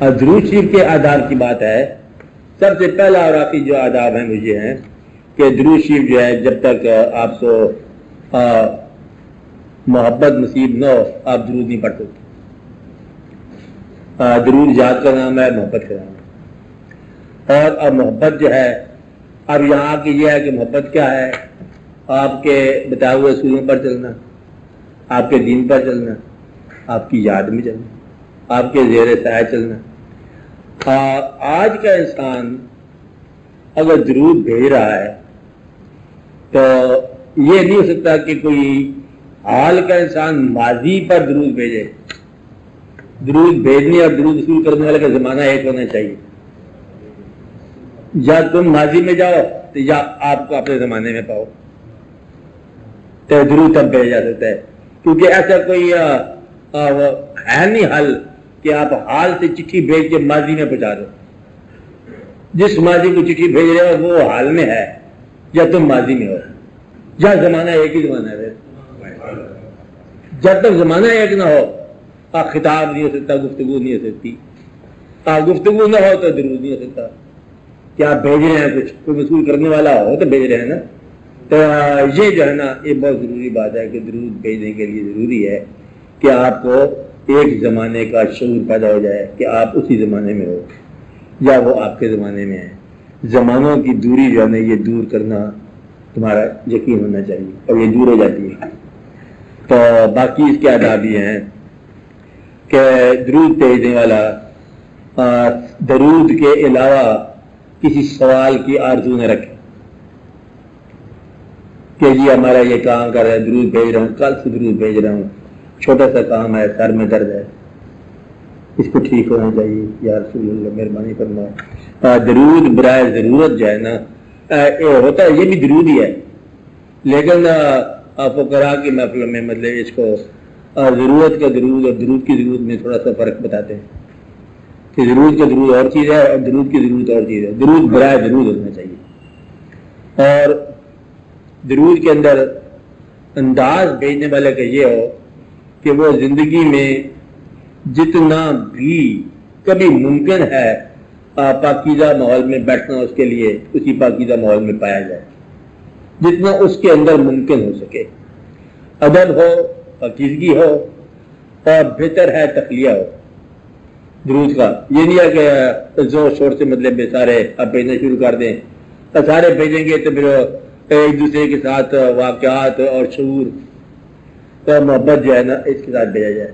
درود شریف کے آداب کی بات ہے، سب سے پہلا اور آخری جو آداب ہیں مجھے ہیں کہ درود شریف جو ہے جب تک آپ کو محبت نصیب نہ ہو آپ درود نہیں پڑھ سکتے۔ درود یاد کا نام ہے، محبت کا نام ہے، اور اب محبت جو ہے اب یہاں کی یہ ہے کہ محبت کیا ہے، آپ کے بتائے ہوئے اصولوں پر چلنا، آپ کے دین پر چلنا، آپ کی یاد میں چلنا، آپ کے زیر سایہ چلنا۔ آج کا انسان اگر درود بھیج رہا ہے تو یہ نہیں ہو سکتا کہ کوئی حال کا انسان ماضی پر درود بھیجے۔ درود بھیجنے اور درود وصول کرنے والے کا زمانہ ایک ہونا چاہیے۔ یا تم ماضی میں جاؤ تو یا آپ کو اپنے زمانے میں پاؤ تو درود تب بھیجا جا سکتا ہے، کیونکہ ایسا کوئی ہے نہیں حل کہ آپ حال سے چٹھی بھیج کے ماضی میں پہنچا دو۔ جس ماضی کو چٹھی بھیج رہے ہو وہ حال میں ہے یا تم ماضی میں ہو، یا زمانہ ایک ہی زمانہ ہے۔ جب تک زمانہ ایک نہ ہو خطاب نہیں ہو سکتا، گفتگو نہیں ہو سکتی۔ گفتگو نہ ہو تو درود نہیں ہو سکتا۔ کیا آپ بھیج رہے ہیں کچھ، کوئی وصول کرنے والا ہو تو بھیج رہے ہیں نا۔ تو یہ جو ہے نا یہ بہت ضروری بات ہے کہ درود بھیجنے کے لیے ضروری ہے کہ آپ کو ایک زمانے کا شعور پیدا ہو جائے کہ آپ اسی زمانے میں ہو یا وہ آپ کے زمانے میں ہے۔ زمانوں کی دوری جو ہے نا یہ دور کرنا تمہارا یقین ہونا چاہیے، اور یہ دور ہو جاتی ہے۔ تو باقی اس کے آداب یہ ہیں کہ درود بھیجنے والا درود کے علاوہ کسی سوال کی آرزو نہ رکھے کہ جی ہمارا یہ کام کر رہا ہے، درود بھیج رہا ہوں، کل سے درود بھیج رہا ہوں، چھوٹا سا کام ہے، سر میں درد ہے، اس کو ٹھیک ہونا چاہیے، یا رسول اللہ مہربانی فرمائے۔ درود برائے ضرورت جو ہے نا ہوتا ہے، یہ بھی درود ہی ہے، لیکن فقراء کی محفلوں میں مطلب اس کو ضرورت کا درود اور درود کی ضرورت میں تھوڑا سا فرق بتاتے ہیں کہ ضرورت کا درود اور چیز ہے اور درود کی ضرورت اور چیز ہے۔ درود برائے درود ہونا چاہیے، اور درود کے اندر انداز بھیجنے والے کا یہ ہو کہ وہ زندگی میں جتنا بھی کبھی ممکن ہے پاکیزہ ماحول میں بیٹھنا اس کے لیے اسی پاکیزہ ماحول میں پایا جائے، جتنا اس کے اندر ممکن ہو سکے۔ ادب ہو، پاکیزگی ہو، اور بہتر ہے تخلیہ ہو درود کا۔ یہ نہیں ہے کہ زور شور سے مطلب سارے اب بھیجنا شروع کر دیں، سارے بھیجیں گے تو پھر ایک دوسرے کے ساتھ واقعات اور شعور اور محبت جو ہے نا اس کے ساتھ بھیجا جائے۔